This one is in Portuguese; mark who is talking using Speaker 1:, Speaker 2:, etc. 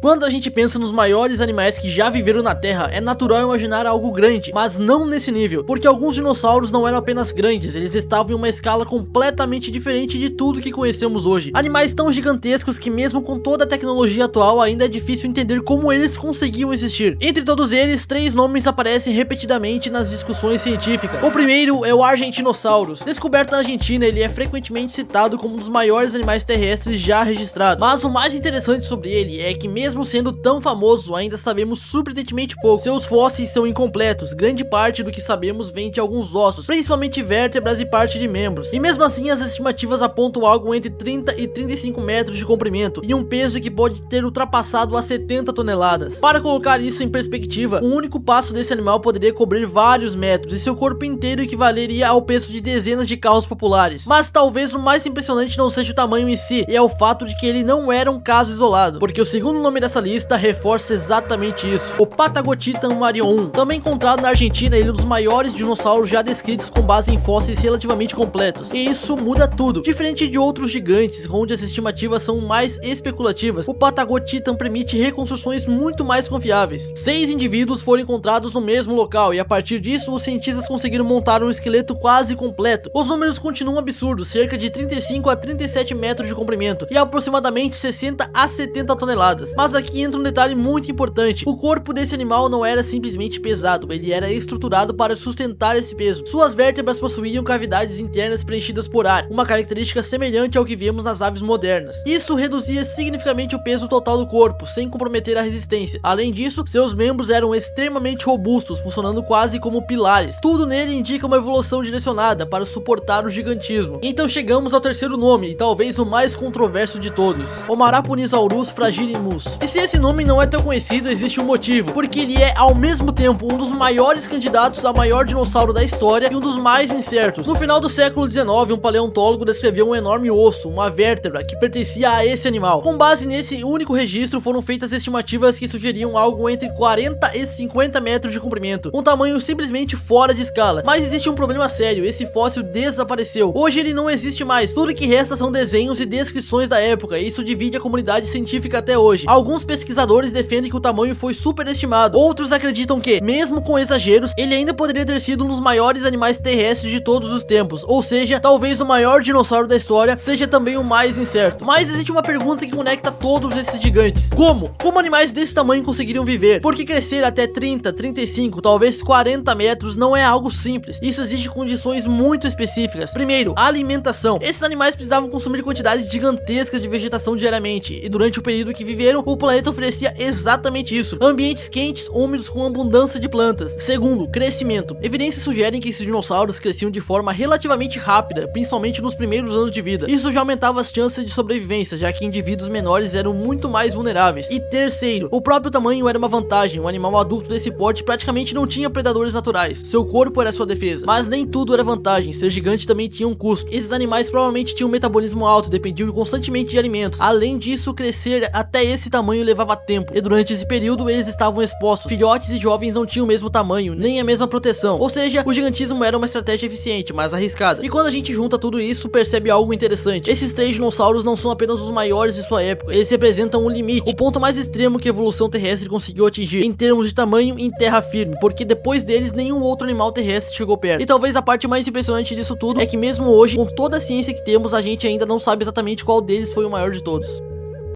Speaker 1: Quando a gente pensa nos maiores animais que já viveram na Terra, é natural imaginar algo grande, mas não nesse nível, porque alguns dinossauros não eram apenas grandes, eles estavam em uma escala completamente diferente de tudo que conhecemos hoje. Animais tão gigantescos que mesmo com toda a tecnologia atual ainda é difícil entender como eles conseguiam existir. Entre todos eles, 3 nomes aparecem repetidamente nas discussões científicas. O primeiro é o Argentinosaurus. Descoberto na Argentina, ele é frequentemente citado como um dos maiores animais terrestres já registrados. Mas o mais interessante sobre ele é que mesmo sendo tão famoso, ainda sabemos surpreendentemente pouco. Seus fósseis são incompletos, grande parte do que sabemos vem de alguns ossos, principalmente vértebras e parte de membros. E mesmo assim, as estimativas apontam algo entre 30 e 35 metros de comprimento e um peso que pode ter ultrapassado as 70 toneladas. Para colocar isso em perspectiva, um único passo desse animal poderia cobrir vários metros e seu corpo inteiro equivaleria ao peso de dezenas de carros populares. Mas talvez o mais impressionante não seja o tamanho em si, e é o fato de que ele não era um caso isolado, porque o segundo nome dessa lista reforça exatamente isso: o Patagotitan marion, também encontrado na Argentina. Ele é um dos maiores dinossauros já descritos com base em fósseis relativamente completos, e isso muda tudo. Diferente de outros gigantes, onde as estimativas são mais especulativas, o Patagotitan permite reconstruções muito mais confiáveis. 6 indivíduos foram encontrados no mesmo local, e a partir disso os cientistas conseguiram montar um esqueleto quase completo. Os números continuam absurdos, cerca de 35 a 37 metros de comprimento e aproximadamente 60 a 70 toneladas. Mas aqui entra um detalhe muito importante: o corpo desse animal não era simplesmente pesado, ele era estruturado para sustentar esse peso. Suas vértebras possuíam cavidades internas preenchidas por ar, uma característica semelhante ao que vemos nas aves modernas. Isso reduzia significativamente o peso total do corpo, sem comprometer a resistência. Além disso, seus membros eram extremamente robustos, funcionando quase como pilares. Tudo nele indica uma evolução direcionada para suportar o gigantismo. Então chegamos ao terceiro nome, e talvez o mais controverso de todos: o Marapunisaurus fragilimus. E se esse nome não é tão conhecido, existe um motivo: porque ele é ao mesmo tempo um dos maiores candidatos a maior dinossauro da história e um dos mais incertos. No final do século XIX, um paleontólogo descreveu um enorme osso, uma vértebra, que pertencia a esse animal. Com base nesse único registro, foram feitas estimativas que sugeriam algo entre 40 e 50 metros de comprimento, um tamanho simplesmente fora de escala. Mas existe um problema sério: esse fóssil desapareceu. Hoje ele não existe mais, tudo que resta são desenhos e descrições da época, e isso divide a comunidade científica até hoje. Alguns pesquisadores defendem que o tamanho foi superestimado, outros acreditam que, mesmo com exageros, ele ainda poderia ter sido um dos maiores animais terrestres de todos os tempos, ou seja, talvez o maior dinossauro da história seja também o mais incerto. Mas existe uma pergunta que conecta todos esses gigantes: como animais desse tamanho conseguiriam viver? Porque crescer até 30, 35, talvez 40 metros não é algo simples. Isso exige condições muito específicas. Primeiro, a alimentação. Esses animais precisavam consumir quantidades gigantescas de vegetação diariamente, e durante o período que viveram, o planeta oferecia exatamente isso: ambientes quentes, úmidos, com abundância de plantas. Segundo, crescimento. Evidências sugerem que esses dinossauros cresciam de forma relativamente rápida, principalmente nos primeiros anos de vida. Isso já aumentava as chances de sobrevivência, já que indivíduos menores eram muito mais vulneráveis. E terceiro, o próprio tamanho era uma vantagem. Um animal adulto desse porte praticamente não tinha predadores naturais, seu corpo era sua defesa. Mas nem tudo era vantagem, ser gigante também tinha um custo. Esses animais provavelmente tinham um metabolismo alto, dependiam constantemente de alimentos. Além disso, crescer até esse tamanho levava tempo, e durante esse período eles estavam expostos. Filhotes e jovens não tinham o mesmo tamanho, nem a mesma proteção, ou seja, o gigantismo era uma estratégia eficiente, mas arriscada. E quando a gente junta tudo isso, percebe algo interessante: esses 3 dinossauros não são apenas os maiores de sua época, eles representam um limite, o ponto mais extremo que a evolução terrestre conseguiu atingir em termos de tamanho em terra firme, porque depois deles nenhum outro animal terrestre chegou perto. E talvez a parte mais impressionante disso tudo é que mesmo hoje, com toda a ciência que temos, a gente ainda não sabe exatamente qual deles foi o maior de todos.